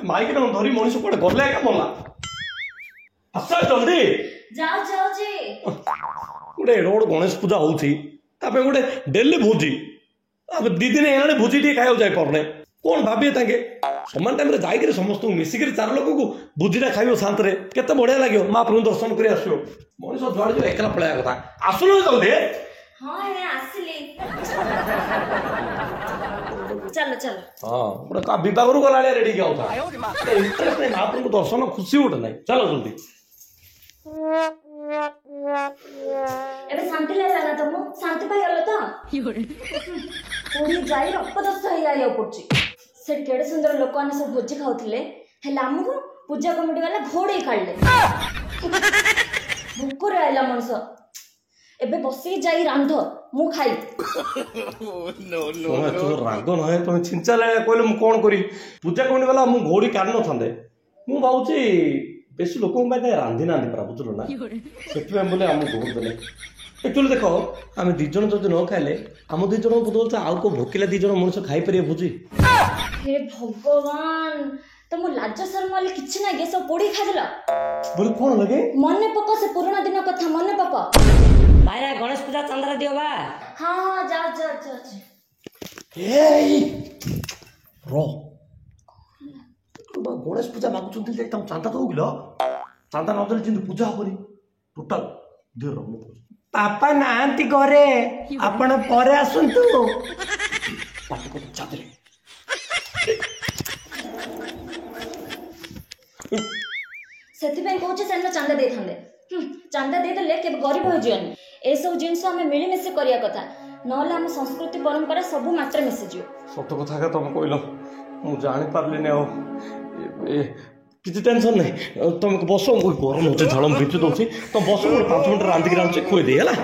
Mic न धरी मनीष कोड़े गले क्या बोला आस जल्दी जाओ जाओ जी गोटे रोड गणेश पूजा होउची तापे गोटे डेली भोजी अब दी दिन हेलाने भोजी टी खाइयो जाय परने कौन भाबिए ताके समान टाइम रे जाई समस्त मिसिक चार लोक को भोजीटा खाइयो शांत रे केते बढ़िया लाग्यो महाप्रभु दर्शन करी आसियो मनीष जुआड़ जो एकला पळाया कथा आसुनो जल्दी हां हे आसिली चलो चलो हां गोटे का विवाह गला रेडी क्या होता इंटरेस्ट नहीं महाप्रभु दर्शन खुशी उठे नहीं चलो जल्दी एबे शांति लागला ना तुम शांति पाई गलो तो पूरी जाई रक्तदस्त हो जाय पड़ची से केडे सुंदर लोक आने सब भोजी खाउथिले हेला हमहु पूजा कमिटी वाला घोड़े काढले भूख रे आइला मनस एबे बसी जाई रांध मु खाई नो नो तो राग न है तो चिंचा ले कहले मु कोन करी पूजा कमिटी वाला मु घोड़ी काढ न थांदे मु भाउची बेसी लोक में रांधि ना बुझल ना से बोले आम घोड़ देले एक्चुअली देख आम दी जन जब न खाइले आम दी जन बोलते आउ को भोकिला दी जन मनुष्य खाई पारे भोजी हे भगवान तुम लाज शर्म वाले किछि ना गे सब पोड़ी खादेला बोले कोन लगे मने पका से पुराना दिन कथा मने पका भाई गणेश पूजा चंद्र दियो बा हां हां जा जा जा एई रो गणेश पूजा मागुचंती जाई तम चांदा तो गिलो चांदा न देले जिंदु पूजा होरी टोटल दे रो पापा नांती घरे आपण परे आसंतु पापा को चादरे सेति पे कहूछ सेन चांदा दे थांदे चांदा दे देले के गरीब हो जियन ए सब जिंस हमें मिली मिसे करिया कथा नहले हम संस्कृति परंपरा सब मात्र मिसे जियो सत कथा का तुम कहलो मु जानि पारलिने ओ किसी टेंशन नहीं तुम बस गरम हो झाड़ भिजु दूसरी तुम बस 5 मिनट रांधिक खुई दे है।